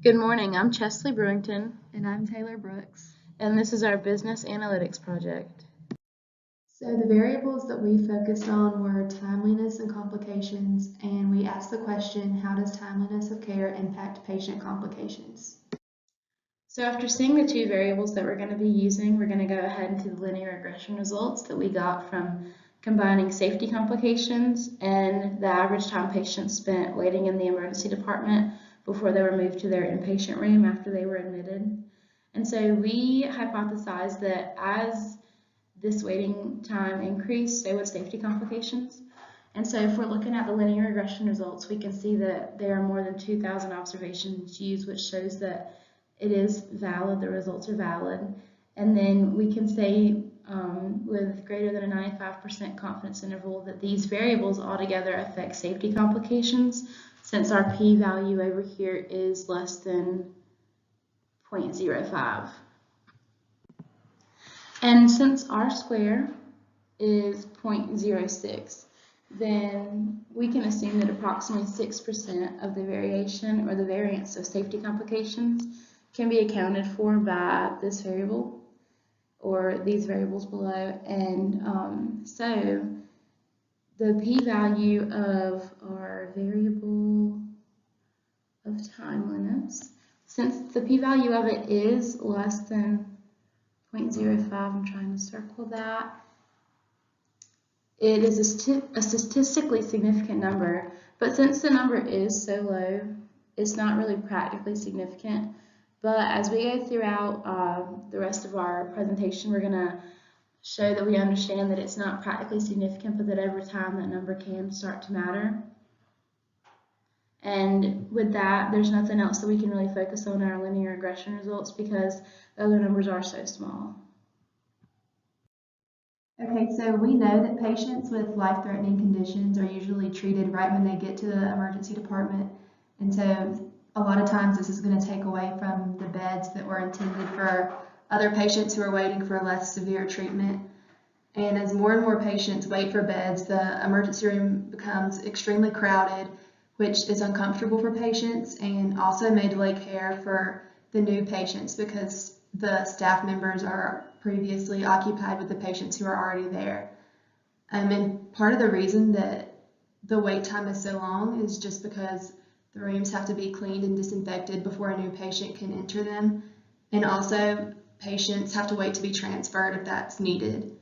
Good morning, I'm Chesley Brewington, And I'm Taylor Brooks. and this is our business analytics project. So the variables that we focused on were timeliness and complications, and we asked the question, how does timeliness of care impact patient complications? So after seeing the two variables that we're going to be using, we're going to go ahead into the linear regression results that we got from combining safety complications and the average time patients spent waiting in the emergency department before they were moved to their inpatient room after they were admitted. And so we hypothesized that as this waiting time increased, so would safety complications. And so if we're looking at the linear regression results, we can see that there are more than 2,000 observations used, which shows that it is valid, the results are valid. And then we can say with greater than a 95% confidence interval that these variables altogether affect safety complications, since our p-value over here is less than 0.05. And since r squared is 0.06, then we can assume that approximately 6% of the variation or the variance of safety complications can be accounted for by this variable or these variables below. And so the p-value of our variable of timeliness, since the p-value of it is less than 0.05, I'm trying to circle that. It is a statistically significant number, but since the number is so low, it's not really practically significant. But as we go throughout the rest of our presentation, we're going to show that we understand that it's not practically significant, but that over time that number can start to matter. And with that, there's nothing else that we can really focus on in our linear regression results because the other numbers are so small. Okay, so we know that patients with life-threatening conditions are usually treated right when they get to the emergency department. And so a lot of times this is going to take away from the beds that were intended for other patients who are waiting for less severe treatment. And as more and more patients wait for beds, the emergency room becomes extremely crowded, which is uncomfortable for patients and also may delay care for the new patients because the staff members are previously occupied with the patients who are already there. And part of the reason that the wait time is so long is just because the rooms have to be cleaned and disinfected before a new patient can enter them. And also, patients have to wait to be transferred if that's needed.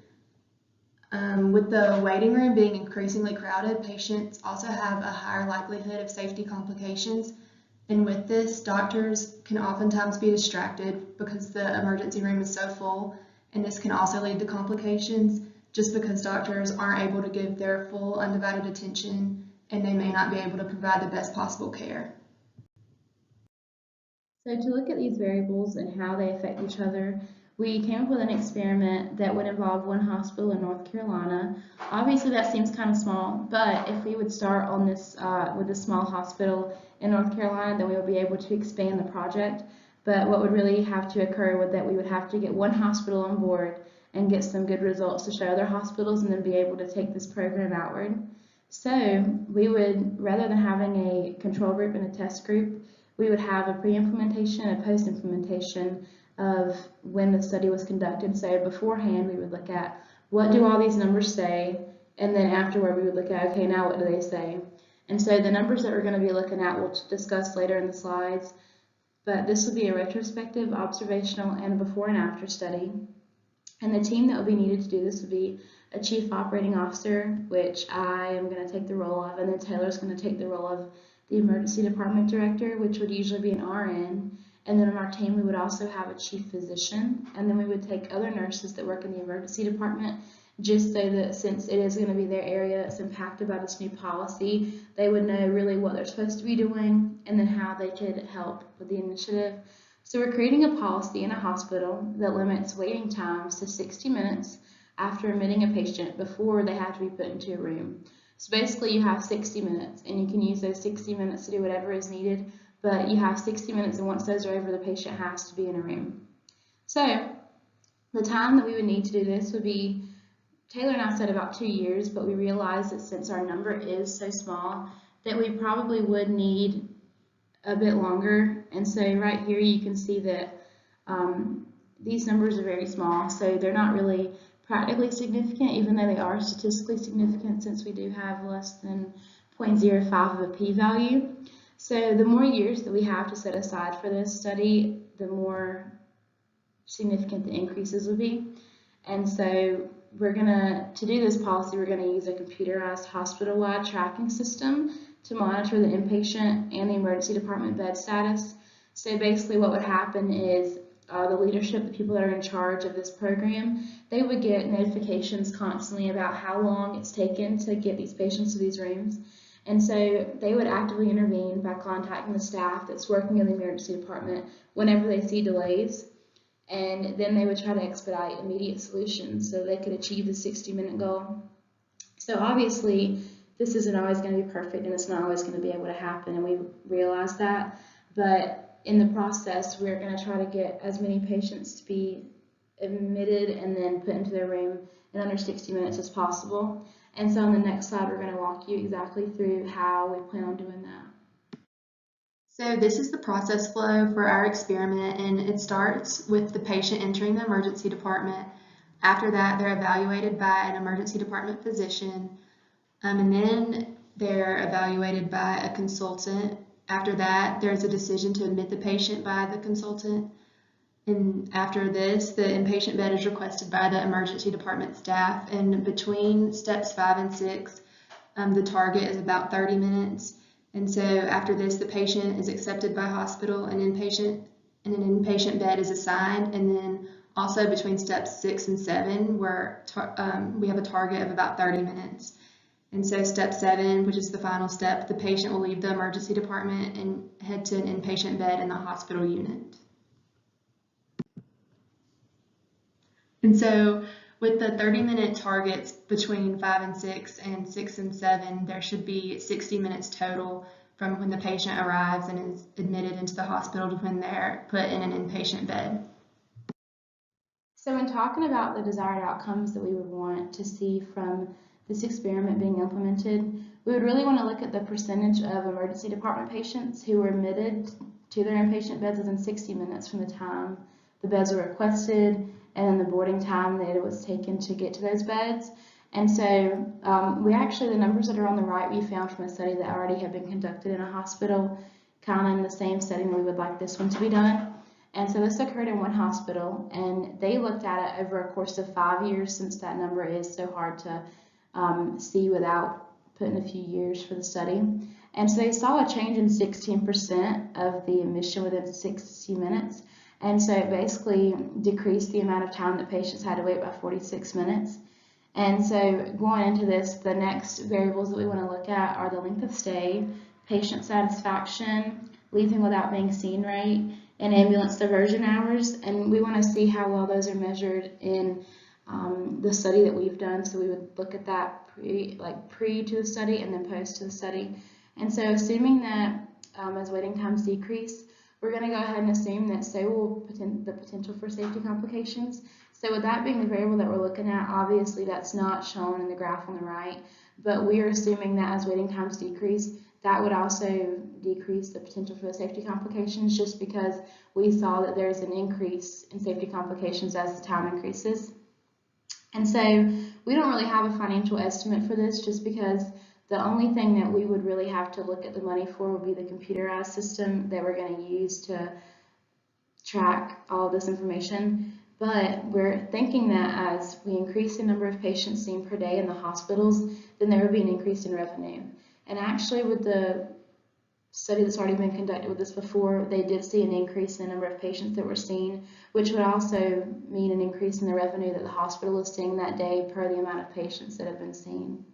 With the waiting room being increasingly crowded, patients also have a higher likelihood of safety complications. And with this, doctors can oftentimes be distracted because the emergency room is so full, and this can also lead to complications just because doctors aren't able to give their full undivided attention and they may not be able to provide the best possible care. So to look at these variables and how they affect each other, we came up with an experiment that would involve one hospital in North Carolina. Obviously that seems kind of small, but if we would start on this with a small hospital in North Carolina, then we would be able to expand the project. But what would really have to occur would that we would have to get one hospital on board and get some good results to show other hospitals and then be able to take this program outward. So we would, rather than having a control group and a test group, we would have a pre-implementation and a post-implementation of when the study was conducted. So beforehand, we would look at what do all these numbers say, and then afterward, we would look at, okay, now what do they say? And so the numbers that we're going to be looking at, we'll discuss later in the slides, but this will be a retrospective, observational, and before and after study. And the team that will be needed to do this will be a chief operating officer, which I am going to take the role of, and then Taylor's going to take the role of the emergency department director, which would usually be an RN. And then on our team, we would also have a chief physician, and then we would take other nurses that work in the emergency department, just so that since it is going to be their area that's impacted by this new policy, they would know really what they're supposed to be doing and then how they could help with the initiative. So we're creating a policy in a hospital that limits waiting times to 60 minutes after admitting a patient before they have to be put into a room. So basically you have 60 minutes and you can use those 60 minutes to do whatever is needed, but you have 60 minutes and once those are over, the patient has to be in a room. So the time that we would need to do this would be, Taylor and I said about 2 years, but we realized that since our number is so small that we probably would need a bit longer. And so right here you can see that these numbers are very small, so they're not really practically significant, even though they are statistically significant since we do have less than 0.05 of a p-value. So the more years that we have to set aside for this study, the more significant the increases will be. And so to do this policy, we're gonna use a computerized hospital-wide tracking system to monitor the inpatient and the emergency department bed status. So basically what would happen is the leadership, the people that are in charge of this program, they would get notifications constantly about how long it's taken to get these patients to these rooms. And so they would actively intervene by contacting the staff that's working in the emergency department whenever they see delays. And then they would try to expedite immediate solutions so they could achieve the 60-minute goal. So obviously, this isn't always going to be perfect and it's not always going to be able to happen, and we realize that. But in the process, we're going to try to get as many patients to be admitted and then put into their room in under 60 minutes as possible. And so on the next slide, we're going to walk you exactly through how we plan on doing that. So this is the process flow for our experiment, and it starts with the patient entering the emergency department. After that, they're evaluated by an emergency department physician, and then they're evaluated by a consultant. After that, there's a decision to admit the patient by the consultant. And after this, the inpatient bed is requested by the emergency department staff. And between steps 5 and 6, the target is about 30 minutes. And so after this, the patient is accepted by hospital, and an inpatient bed is assigned. And then also between steps 6 and 7, where we have a target of about 30 minutes. And so step 7, which is the final step, the patient will leave the emergency department and head to an inpatient bed in the hospital unit. And so with the 30-minute targets between 5 and 6 and 6 and 7, there should be 60 minutes total from when the patient arrives and is admitted into the hospital to when they're put in an inpatient bed. So in talking about the desired outcomes that we would want to see from this experiment being implemented, we would really want to look at the percentage of emergency department patients who were admitted to their inpatient beds within 60 minutes from the time the beds were requested and then the boarding time that it was taken to get to those beds. And so the numbers that are on the right we found from a study that already had been conducted in a hospital, kind of in the same setting we would like this one to be done. And so this occurred in one hospital, and they looked at it over a course of 5 years, since that number is so hard to see without putting a few years for the study. And so they saw a change in 16% of the admission within 60 minutes. And so it basically decreased the amount of time that patients had to wait by 46 minutes. And so going into this, the next variables that we want to look at are the length of stay, patient satisfaction, leaving without being seen rate, and ambulance diversion hours. And we want to see how well those are measured in the study that we've done. So we would look at that pre to the study and then post to the study. And so assuming that as waiting times decrease, we're going to go ahead and assume that so will the potential for safety complications. So with that being the variable that we're looking at, obviously that's not shown in the graph on the right, but we are assuming that as waiting times decrease, that would also decrease the potential for the safety complications, just because we saw that there's an increase in safety complications as the time increases. And so we don't really have a financial estimate for this, just because the only thing that we would really have to look at the money for would be the computerized system that we're going to use to track all of this information. But we're thinking that as we increase the number of patients seen per day in the hospitals, then there would be an increase in revenue. And actually, with the study that's already been conducted with this before, they did see an increase in the number of patients that were seen, which would also mean an increase in the revenue that the hospital is seeing that day per the amount of patients that have been seen.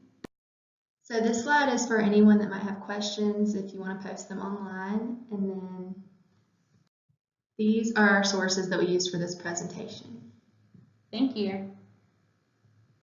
So this slide is for anyone that might have questions if you want to post them online. And then these are our sources that we used for this presentation. Thank you.